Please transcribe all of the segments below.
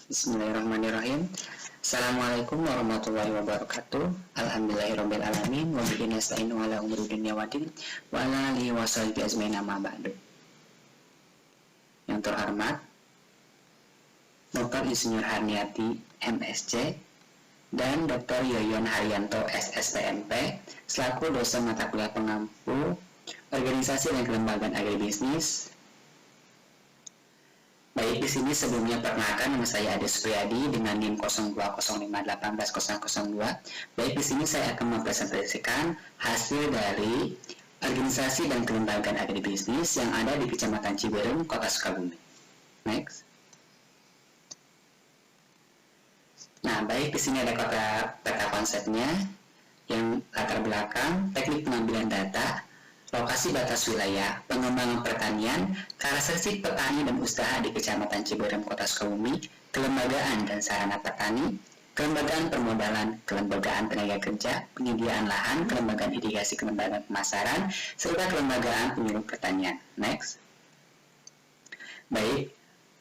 Bismillahirrahmanirrahim. Assalamualaikum warahmatullahi wabarakatuh. Alhamdulillahirrabbilalamin. Wa bihi nasta'inu ala umuri dunya waddin. Wa ala alihi wa sahbihi ajmain amma ba'du. Yang terhormat Dr. Insinyur Harniati MSc dan Dr. Yoyon Haryanto SSTMP selaku dosen mata kuliah pengampu organisasi dan kelembagaan agribisnis. Baik, di sini sebelumnya perkenalkan, nama saya Ade Supriyadi dengan NIM 0205181002. Baik, di sini saya akan mempresentasikan hasil dari organisasi dan kelembagaan agribisnis yang ada di Kecamatan Ciberem, Kota Sukabumi. Next. Nah, baik, di sini ada peta konsepnya yang latar belakang, teknik pengambilan data, lokasi batas wilayah, pengembangan pertanian, karakteristik petani dan usaha di Kecamatan Ciberem, Kota Sukabumi, kelembagaan dan sarana petani, kelembagaan permodalan, kelembagaan tenaga kerja, penyediaan lahan, kelembagaan irigasi, kelembagaan pemasaran, serta kelembagaan penyuluh pertanian. Next. Baik,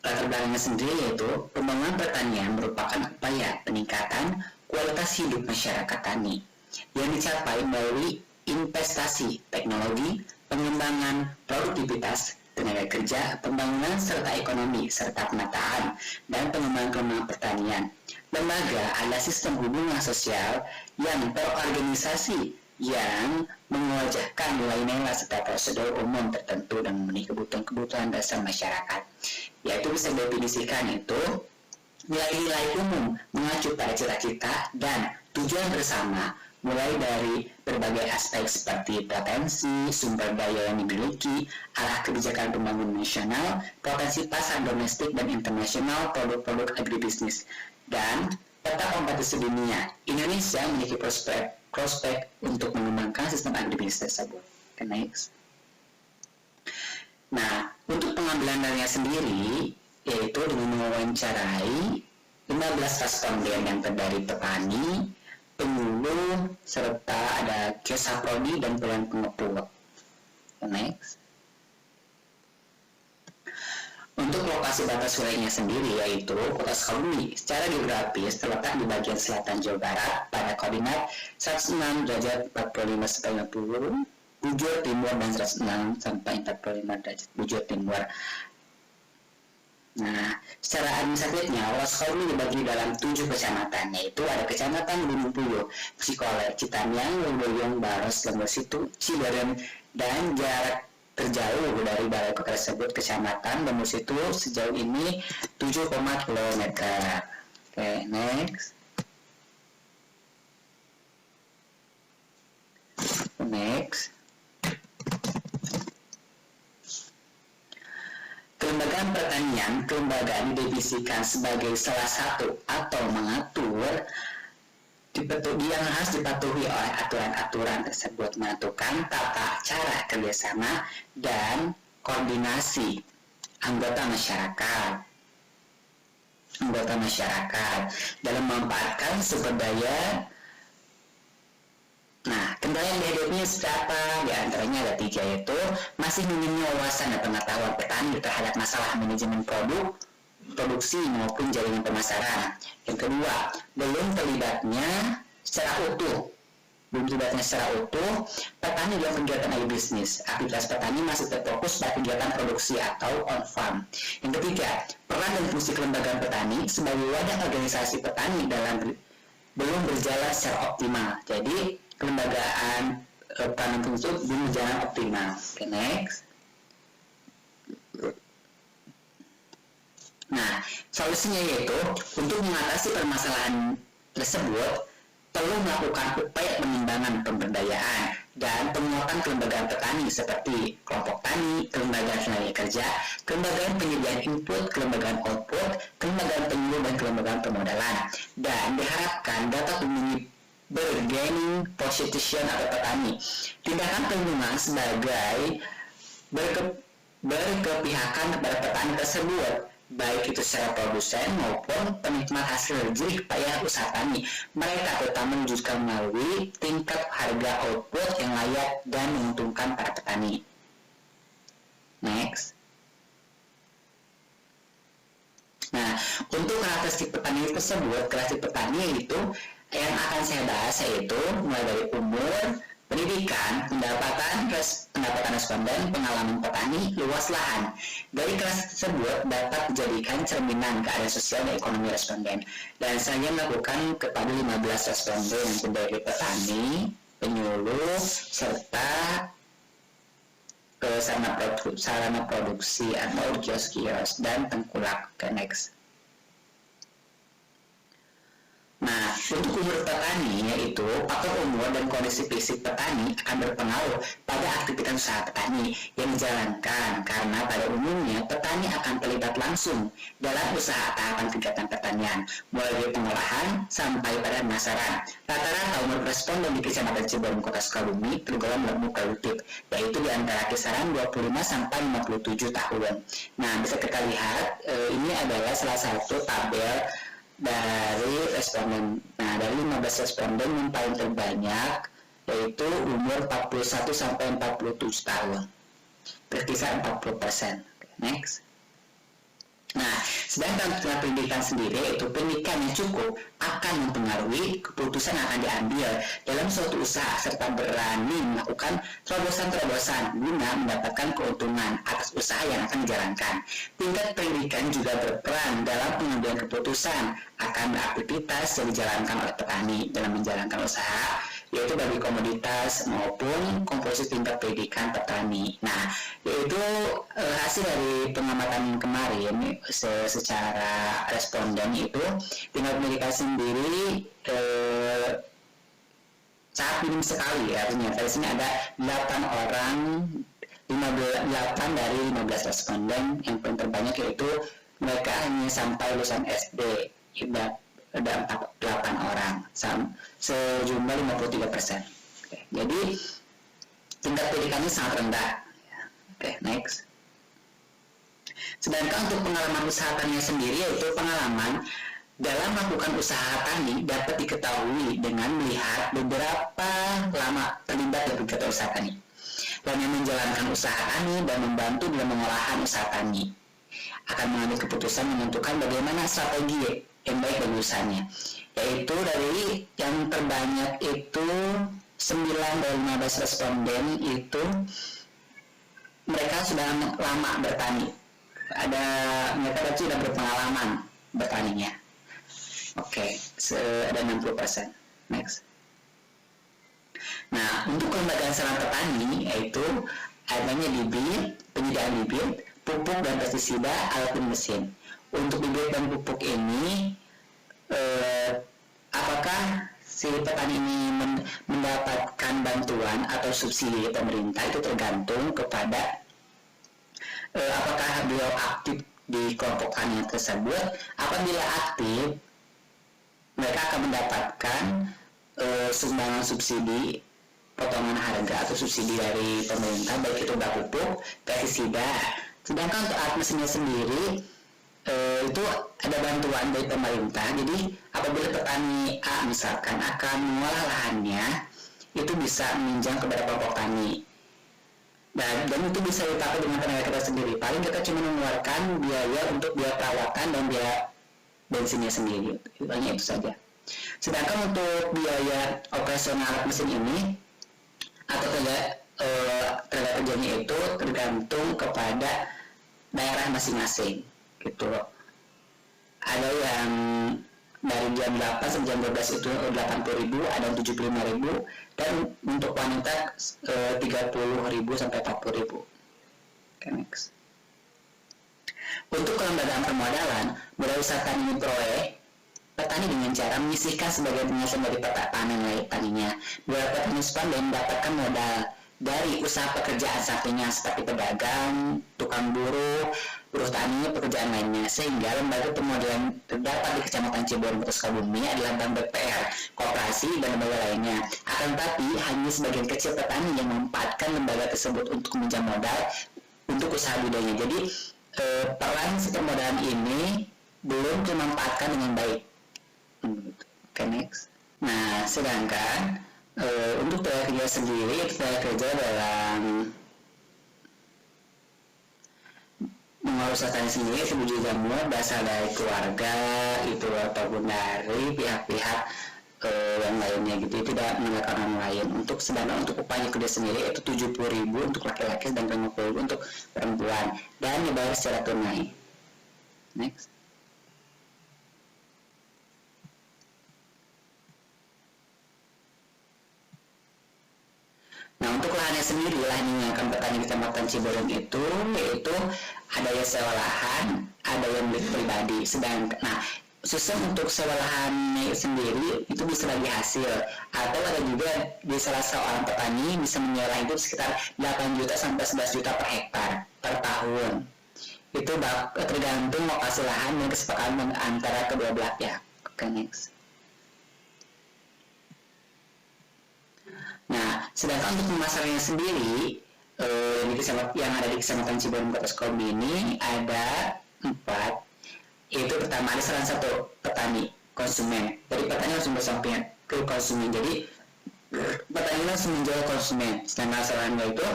latar belakangnya sendiri yaitu pembangunan pertanian merupakan upaya peningkatan kualitas hidup masyarakat tani yang dicapai melalui investasi teknologi, pengembangan produktivitas, tenaga kerja, pembangunan serta ekonomi, serta penataan dan pengembangan pertanian. Lembaga adalah sistem hubungan sosial yang terorganisasi yang mewajahkan nilai-nilai serta prosedur umum tertentu dan memenuhi kebutuhan dasar masyarakat. Yaitu bisa didefinisikan itu nilai-nilai umum mengacu pada cita-cita dan tujuan bersama, mulai dari berbagai aspek seperti potensi, sumber daya yang dimiliki, arah kebijakan pembangunan nasional, potensi pasar domestik dan internasional produk-produk agribisnis, dan peta kompetisi dunia. Indonesia memiliki prospek untuk mengembangkan sistem agribisnis tersebut. Next. Nah, untuk pengambilan dana sendiri, yaitu dengan mewawancarai 15 responden yang terdiri petani, penyuluh, serta ada Kesaprodi dan Badan Pengepul. Next. Untuk lokasi batas wilayahnya sendiri yaitu Kota Sukabumi secara geografis terletak di bagian selatan Jawa Barat pada koordinat 106 derajat 45 sampai 50 bujur timur dan 106 sampai 45 derajat bujur timur. Nah, secara administratifnya, Sukabumi dibagi dalam 7 kecamatan, yaitu ada Kecamatan Gunung Puyuh, Cikole, Citamiang, Lembuyung, Baros, Lembersitu, Ciberem, dan jarak terjauh dari balai kota tersebut Kecamatan Lembersitu sejauh ini 7, km. Oke, next. Next. Kelembagaan pertanian, kelembagaan didefinisikan sebagai salah satu atau mengatur yang harus dipatuhi oleh aturan-aturan tersebut, menentukan tata cara kerjasama dan koordinasi anggota masyarakat dalam memanfaatkan sumber daya. Nah, kendala yang dihadapinya siapa? Di antaranya ada 3, yaitu masih minimnya wawasan dan pengetahuan petani terhadap masalah manajemen produksi maupun jaringan pemasaran. Yang kedua, belum terlibatnya secara utuh petani dalam kegiatan agribisnis. Aktivitas petani masih terfokus pada kegiatan produksi atau on farm. Yang ketiga, peran dan fungsi kelembagaan petani sebagai wadah organisasi petani belum berjalan secara optimal. Jadi kelembagaan petani tersebut belum berjalan optimal. Oke, next. Nah, solusinya yaitu untuk mengatasi permasalahan tersebut perlu melakukan upaya penimbangan pemberdayaan dan penguatan kelembagaan petani seperti kelompok tani, kelembagaan tenaga kerja, kelembagaan penyediaan input, kelembagaan output, kelembagaan penyuluh dan kelembagaan permodalan. Dan diharapkan dapat bergaining position atau petani. Tindakan perlindungan sebagai berkepihakan kepada petani tersebut, baik itu secara produsen maupun penikmat hasil jerih payah usaha tani. Mereka terutama mewujudkan melalui tingkat harga output yang layak dan menguntungkan para petani. Next. Nah, untuk karakteristik petani tersebut, karakteristik petani itu yang akan saya bahas yaitu mulai dari umur, pendidikan, pendapatan responden, pengalaman petani, luas lahan. Dari kelas tersebut dapat dijadikan cerminan keadaan sosial dan ekonomi responden. Dan saya melakukan kepada 15 responden yang terdiri petani, penyuluh, serta sarana produksi atau kios-kios dan tengkulak. Okay, next. Nah, untuk umur petani, yaitu faktor umur dan kondisi fisik petani akan berpengaruh pada aktivitas usaha petani yang dijalankan, karena pada umumnya petani akan terlibat langsung dalam usaha tahapan kegiatan pertanian, mulai dari pengolahan sampai pada pemasaran. Rata-rata umur responden di Kecamatan Ciberem, Kota Sukabumi tergolong lebih produktif, yaitu di antara kisaran 25 sampai 57 tahun. Nah, bisa kita lihat ini adalah salah satu tabel dari responden. Nah, dari 15 responden yang paling terbanyak yaitu umur 41 sampai 47 tahun, berkisar 40%. Next. Nah, sedangkan untuk pendidikan sendiri, yaitu pendidikan yang cukup akan mempengaruhi keputusan yang akan diambil dalam suatu usaha serta berani melakukan terobosan-terobosan guna mendapatkan keuntungan atas usaha yang akan dijalankan. Tingkat pendidikan juga berperan dalam pengambilan keputusan akan aktivitas yang dijalankan oleh petani dalam menjalankan usaha, yaitu bagi komoditas maupun komposisi tingkat pendidikan petani. Nah, yaitu hasil dari pengamatan kemarin secara responden itu tingkat pendidikan sendiri sangat minim sekali ya. Ternyata di sini ada 8 orang, 8 dari 15 responden yang paling terbanyak, yaitu mereka hanya sampai lulusan SD. Ada 8 orang, sejumlah 53%. Oke, jadi tingkat pendidikannya sangat rendah. Oke, next. Sedangkan untuk pengalaman usaha tani sendiri, yaitu pengalaman dalam melakukan usaha tani dapat diketahui dengan melihat beberapa lama terlibat dalam kegiatan usaha tani, dan yang menjalankan usaha tani dan membantu dalam pengolahan usaha tani akan mengambil keputusan menentukan bagaimana strategi yang baik bagi usahanya, yaitu dari yang terbanyak itu 9 dari 15 responden itu mereka sudah lama bertani, mereka sudah berpengalaman bertaninya. Oke, ada 60%. Next. Nah, untuk kelembagaan sarana petani yaitu adanya bibit, penyediaan bibit, pupuk dan pestisida, alat dan mesin. Untuk bibit dan pupuk ini, apakah si petani ini mendapatkan bantuan atau subsidi dari pemerintah itu tergantung kepada apakah beliau aktif di kelompok tani tersebut. Apabila aktif, mereka akan mendapatkan sumbangan subsidi, potongan harga atau subsidi dari pemerintah, baik itu pupuk, pestisida. Sedangkan untuk alat mesinnya sendiri itu ada bantuan dari pemerintah. Jadi apabila petani A misalkan akan mengolah lahannya, itu bisa meminjam kepada kelompok tani, dan itu bisa dipakai dengan tenaga kita sendiri. Paling kita cuma mengeluarkan biaya untuk biaya perawatan dan biaya bensinnya sendiri, hanya itu saja. Sedangkan untuk biaya operasional alat mesin ini atau tenaga kerjanya itu tergantung kepada daerah masing-masing gitu. Ada yang dari jam 8 sampai jam 12 itu 80.000, ada yang 75.000, dan untuk wanita 30.000 sampai 40.000. Okay, next. Untuk kelembagaan permodalan, modal usaha tani proyek petani dengan cara menyisihkan sebagian penghasilan dari panen taninya. Beberapa petani responden mendapatkan modal dari usaha pekerjaan sampingan seperti pedagang, tukang buruh tani, pekerjaan lainnya, sehingga lembaga permodalan terdapat di Kecamatan Ciberem, Kota Sukabumi adalah bank BPR, koperasi, dan lembaga lainnya. Akan tetapi, hanya sebagian kecil petani yang memanfaatkan lembaga tersebut untuk meminjam modal untuk usaha budidaya. Jadi, peran si permodalan ini belum dimanfaatkan dengan baik. Oke, next. Nah, sedangkan untuk tenaga kerja sendiri, tenaga kerja dalam mengurus petani sendiri itu juga berasal dari keluarga itu ataupun dari pihak-pihak yang lainnya gitu, tidak menggunakan orang lain. Sedangkan untuk upahnya kerja sendiri itu 70.000 untuk laki-laki dan 50.000 untuk perempuan dan dibayar secara tunai. Next. Nah, untuk lahannya sendiri, lahan yang akan petani Kecamatan Ciberem itu yaitu ada yang sewa lahan, ada yang milik pribadi. Nah, sistem untuk sewa lahannya sendiri itu bisa bagi hasil, atau ada juga di salah seorang petani bisa menyewa itu sekitar 8 juta sampai 11 juta per hektar per tahun. Itu tergantung lokasi lahan dan kesepakatan antara kedua belah pihak. Oke, next. Nah, sedangkan untuk pemasarannya sendiri yang ada di Kecamatan Ciberem Kota Sukabumi ini ada 4. Itu pertama ada salah satu petani konsumen. Jadi petani langsung bersampingan ke konsumen. Jadi petani langsung menjual konsumen. Sedangkan salah itu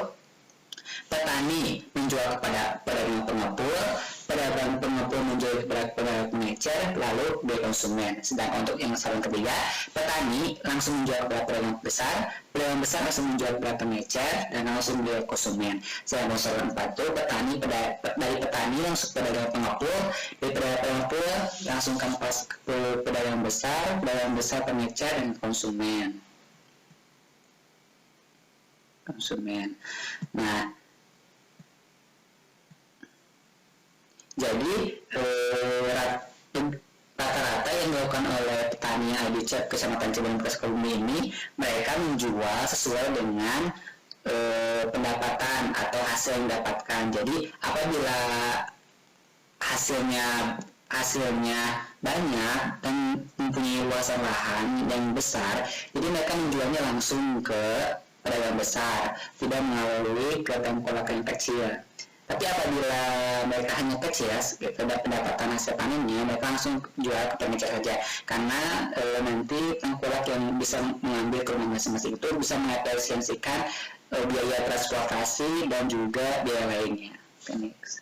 petani menjual kepada pedagang pengepul, pedagang pengepul menjual kepada pedagang pengecer, lalu dia konsumen. Sedangkan untuk yang saluran ketiga, petani langsung menjual kepada pedagang besar langsung menjual kepada pengecer dan langsung menjual konsumen. Sedangkan saluran 4 itu dari petani langsung ke pedagang pengepul, dari pedagang pengepul langsung ke pedagang besar pengecer dan konsumen. Nah, jadi rata-rata yang dilakukan oleh petani yang ada di Kecamatan Ciberem Kota Sukabumi ini, mereka menjual sesuai dengan pendapatan atau hasil yang didapatkan. Jadi apabila hasilnya banyak dan mempunyai luasan lahan yang besar, jadi mereka menjualnya langsung ke pedagang besar, tidak melalui ke tengkulak yang kecil. Tapi apabila mereka hanya kecil, pendapatan hasil panennya, mereka langsung jual ke pengecer saja. Karena nanti tengkulak yang bisa mengambil ke rumah masing-masing itu bisa mengefisiensikan biaya transportasi dan juga biaya lainnya. Next.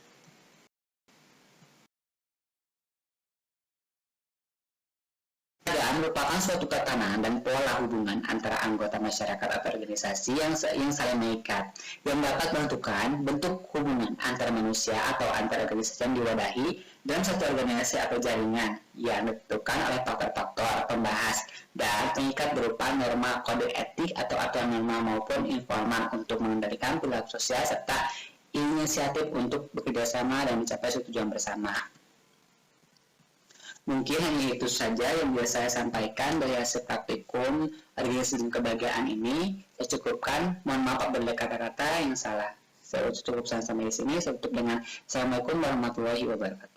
Merupakan suatu tatanan dan pola hubungan antara anggota masyarakat atau organisasi yang saling mengikat, yang dapat menentukan bentuk hubungan antara manusia atau antara organisasi yang diwadahi dalam satu organisasi atau jaringan yang ditentukan oleh faktor-faktor pembahas dan pengikat berupa norma kode etik atau aturan norma maupun informal untuk mengendalikan perilaku sosial serta inisiatif untuk bekerjasama dan mencapai tujuan bersama. Mungkin hanya itu saja yang bisa saya sampaikan dari hasil praktikum organisasi dan kebahagiaan ini. Saya cukupkan. Mohon maaf apabila kata-kata yang salah. Saya cukup sampai di sini. Saya tutup dengan Assalamualaikum warahmatullahi wabarakatuh.